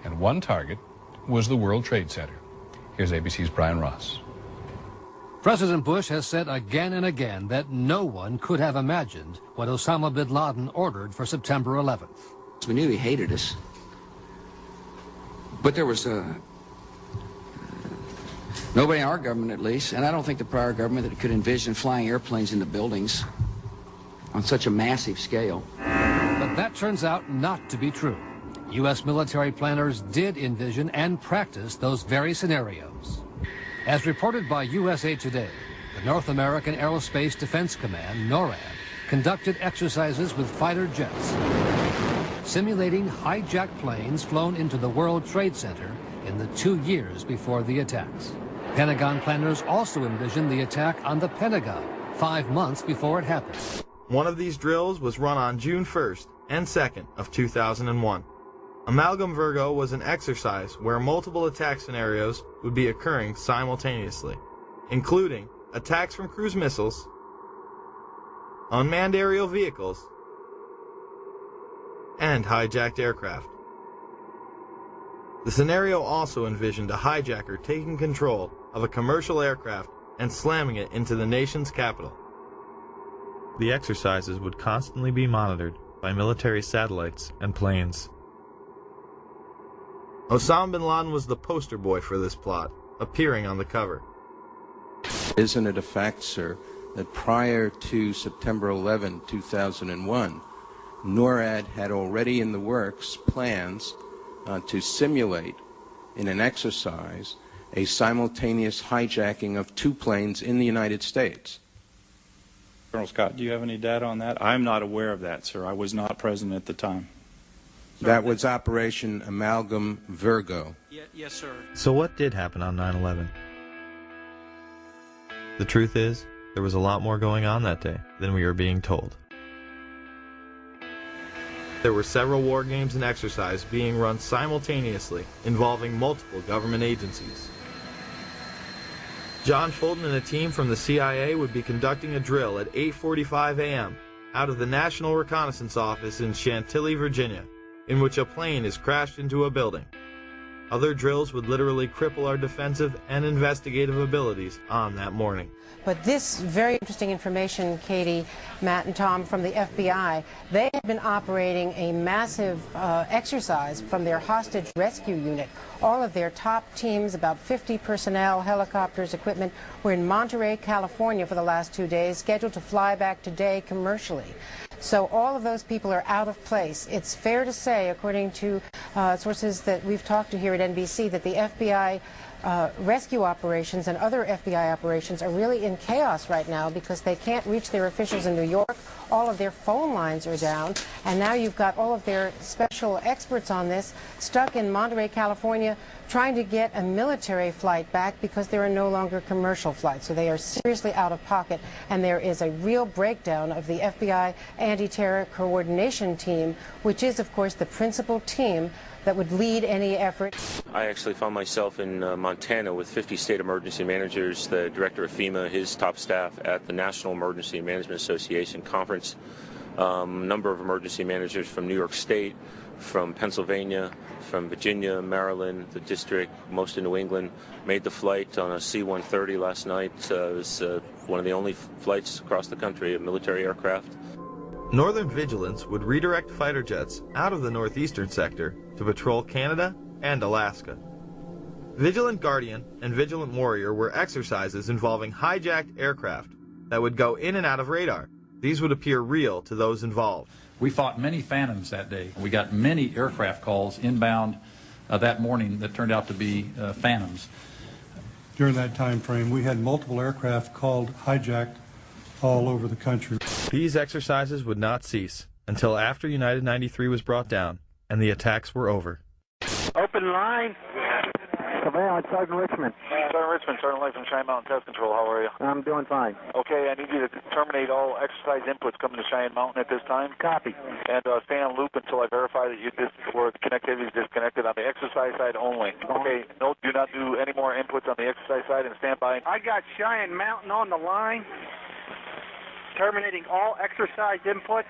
and one target was the World Trade Center. Here's ABC's Brian Ross. President Bush has said again and again that no one could have imagined what Osama bin Laden ordered for September 11th. We knew he hated us, but there was nobody in our government, at least, and I don't think the prior government, that could envision flying airplanes into buildings on such a massive scale. But that turns out not to be true. U.S. military planners did envision and practice those very scenarios. As reported by USA Today, the North American Aerospace Defense Command, NORAD, conducted exercises with fighter jets, simulating hijacked planes flown into the World Trade Center in the 2 years before the attacks. Pentagon planners also envisioned the attack on the Pentagon 5 months before it happened. One of these drills was run on June 1st and 2nd of 2001. Amalgam Virgo was an exercise where multiple attack scenarios would be occurring simultaneously, including attacks from cruise missiles, unmanned aerial vehicles, and hijacked aircraft. The scenario also envisioned a hijacker taking control of a commercial aircraft and slamming it into the nation's capital. The exercises would constantly be monitored by military satellites and planes. Osama bin Laden was the poster boy for this plot, appearing on the cover. Isn't it a fact, sir, that prior to September 11, 2001, NORAD had already in the works plans to simulate in an exercise a simultaneous hijacking of 2 planes in the United States? Colonel Scott, do you have any data on that? I'm not aware of that, sir. I was not present at the time. That was Operation Amalgam Virgo. Yes, sir. So what did happen on 9/11? The truth is, there was a lot more going on that day than we were being told. There were several war games and exercises being run simultaneously, involving multiple government agencies. John Fulton and a team from the CIA would be conducting a drill at 8:45 a.m. out of the National Reconnaissance Office in Chantilly, Virginia, in which a plane is crashed into a building. Other drills would literally cripple our defensive and investigative abilities on that morning. But this very interesting information, Katie, Matt, and Tom, from the FBI, they had been operating a massive exercise from their hostage rescue unit. All of their top teams, about 50 personnel, helicopters, equipment, were in Monterey, California for the last 2 days, scheduled to fly back today commercially. So all of those people are out of place. It's fair to say, according to sources that we've talked to here at NBC, that the FBI rescue operations and other FBI operations are really in chaos right now because they can't reach their officials in New York. All of their phone lines are down, and now you've got all of their special experts on this stuck in Monterey, California, trying to get a military flight back because there are no longer commercial flights. So they are seriously out of pocket, and there is a real breakdown of the FBI anti-terror coordination team, which is, of course, the principal team that would lead any effort. I actually found myself in Montana with 50 state emergency managers, the director of FEMA, his top staff at the National Emergency Management Association conference, number of emergency managers from New York State, from Pennsylvania, from Virginia, Maryland, the district, most in New England, made the flight on a C-130 last night. It was one of the only flights across the country, a military aircraft. Northern Vigilance would redirect fighter jets out of the northeastern sector to patrol Canada and Alaska. Vigilant Guardian and Vigilant Warrior were exercises involving hijacked aircraft that would go in and out of radar. These would appear real to those involved. We fought many phantoms that day. We got many aircraft calls inbound that morning that turned out to be phantoms. During that time frame, we had multiple aircraft called hijacked all over the country. These exercises would not cease until after United 93 was brought down and the attacks were over. Open line. Surveillance, Sergeant Richmond. Sergeant Richmond, Sergeant Light from Cheyenne Mountain Test Control. How are you? I'm doing fine. Okay, I need you to terminate all exercise inputs coming to Cheyenne Mountain at this time. Copy. And stay on loop until I verify that where the connectivity is disconnected on the exercise side only. Okay, no, do not do any more inputs on the exercise side and stand by. I got Cheyenne Mountain on the line. Terminating all exercise inputs.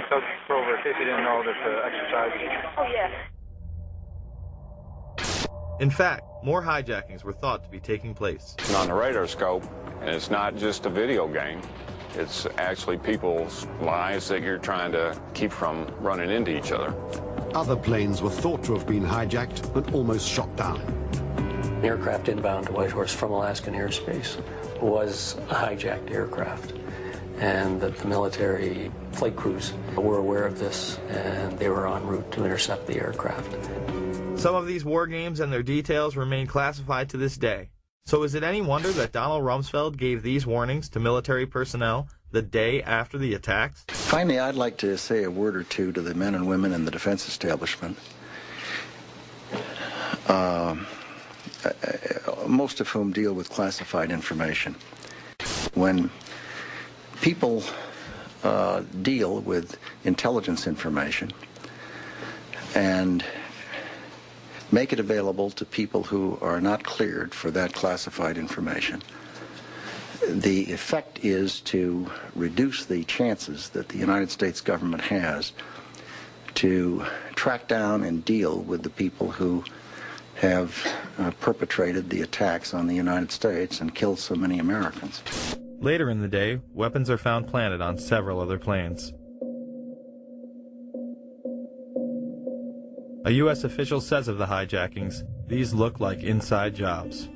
So, Grover, in case you didn't know, there's exercise. Oh, yes. In fact, more hijackings were thought to be taking place. On the radar scope, and it's not just a video game. It's actually people's lives that you're trying to keep from running into each other. Other planes were thought to have been hijacked and almost shot down. An aircraft inbound to Whitehorse from Alaskan airspace was a hijacked aircraft, and that the military flight crews were aware of this, and they were en route to intercept the aircraft. Some of these war games and their details remain classified to this day. So is it any wonder that Donald Rumsfeld gave these warnings to military personnel the day after the attacks? Finally, I'd like to say a word or two to the men and women in the defense establishment, most of whom deal with classified information. When people deal with intelligence information and make it available to people who are not cleared for that classified information, the effect is to reduce the chances that the United States government has to track down and deal with the people who have perpetrated the attacks on the United States and killed so many Americans. Later in the day, weapons are found planted on several other planes. A U.S. official says of the hijackings, these look like inside jobs.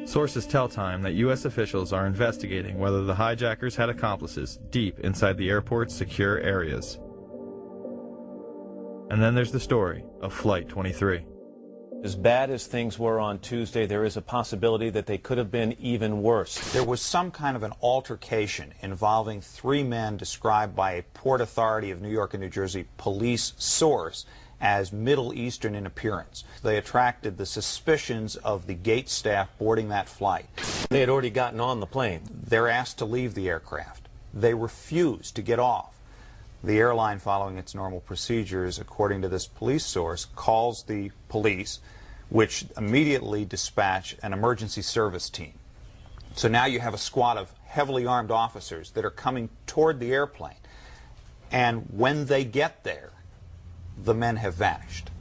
Sources tell Time that U.S. officials are investigating whether the hijackers had accomplices deep inside the airport's secure areas. And then there's the story of Flight 23. As bad as things were on Tuesday, there is a possibility that they could have been even worse. There was some kind of an altercation involving 3 men described by a Port Authority of New York and New Jersey police source as Middle Eastern in appearance. They attracted the suspicions of the gate staff boarding that flight. They had already gotten on the plane. They're asked to leave the aircraft. They refuse to get off. The airline, following its normal procedures, according to this police source, calls the police, which immediately dispatch an emergency service team. So now you have a squad of heavily armed officers that are coming toward the airplane. And when they get there, the men have vanished.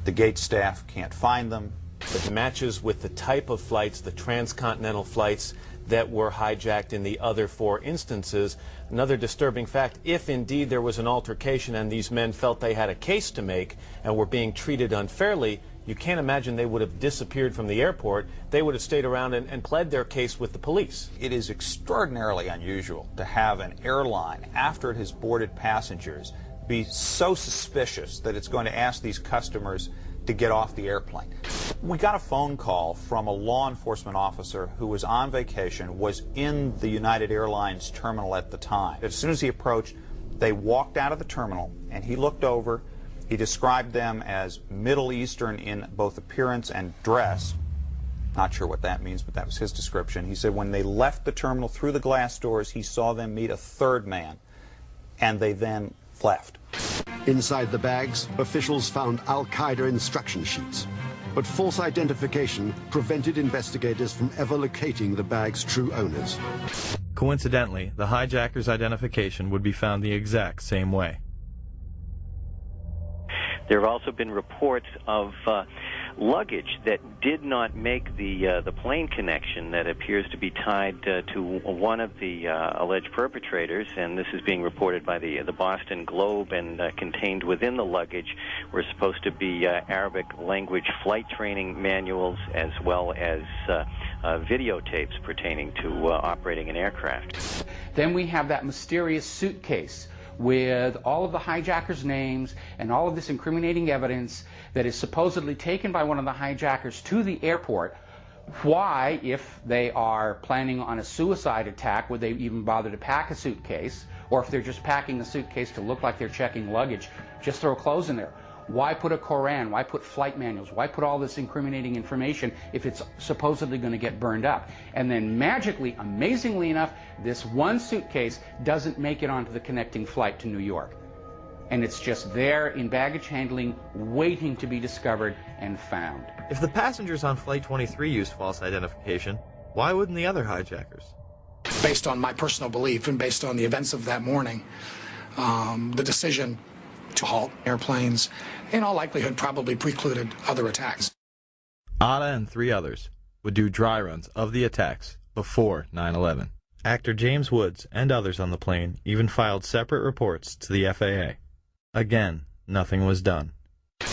The gate staff can't find them. It matches with the type of flights, the transcontinental flights that were hijacked in the other 4 instances. Another disturbing fact, if indeed there was an altercation and these men felt they had a case to make and were being treated unfairly, you can't imagine they would have disappeared from the airport. They would have stayed around and pled their case with the police. It is extraordinarily unusual to have an airline, after it has boarded passengers, be so suspicious that it's going to ask these customers to get off the airplane. We got a phone call from a law enforcement officer who was on vacation, was in the United Airlines terminal at the time. As soon as he approached, they walked out of the terminal, and he looked over. He described them as Middle Eastern in both appearance and dress. Not sure what that means, but that was his description. He said when they left the terminal through the glass doors, he saw them meet a 3rd man, and they then left. Inside the bags, officials found Al-Qaeda instruction sheets, but false identification prevented investigators from ever locating the bag's true owners. Coincidentally, the hijackers' identification would be found the exact same way. There have also been reports of luggage that did not make the plane connection that appears to be tied to one of the alleged perpetrators, and this is being reported by the Boston Globe, and contained within the luggage were supposed to be Arabic language flight training manuals as well as videotapes pertaining to operating an aircraft. Then we have that mysterious suitcase with all of the hijackers' names and all of this incriminating evidence that is supposedly taken by one of the hijackers to the airport. Why, if they are planning on a suicide attack, would they even bother to pack a suitcase? Or if they're just packing a suitcase to look like they're checking luggage, just throw clothes in there. Why put a Koran? Why put flight manuals? Why put all this incriminating information if it's supposedly going to get burned up? And then magically, amazingly enough, this one suitcase doesn't make it onto the connecting flight to New York. And it's just there in baggage handling, waiting to be discovered and found. If the passengers on Flight 23 used false identification, why wouldn't the other hijackers? Based on my personal belief and based on the events of that morning, the decision to halt airplanes in all likelihood probably precluded other attacks. Atta and 3 others would do dry runs of the attacks before 9/11. Actor James Woods and others on the plane even filed separate reports to the FAA. Again, nothing was done.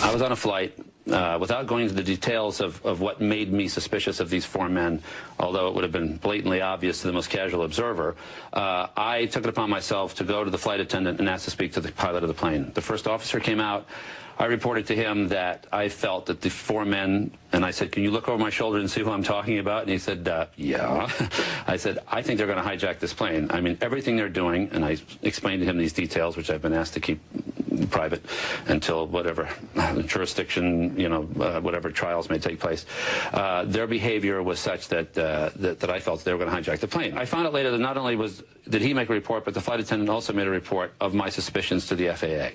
I was on a flight. Without going into the details of what made me suspicious of these 4 men, although it would have been blatantly obvious to the most casual observer, I took it upon myself to go to the flight attendant and ask to speak to the pilot of the plane. The first officer came out. I reported to him that I felt that the 4 men, and I said, can you look over my shoulder and see who I'm talking about? And he said, yeah. I said, I think they're going to hijack this plane. I mean, everything they're doing, and I explained to him these details, which I've been asked to keep private until whatever jurisdiction, whatever trials may take place. Their behavior was such that I felt they were going to hijack the plane. I found out later that not only did he make a report, but the flight attendant also made a report of my suspicions to the FAA.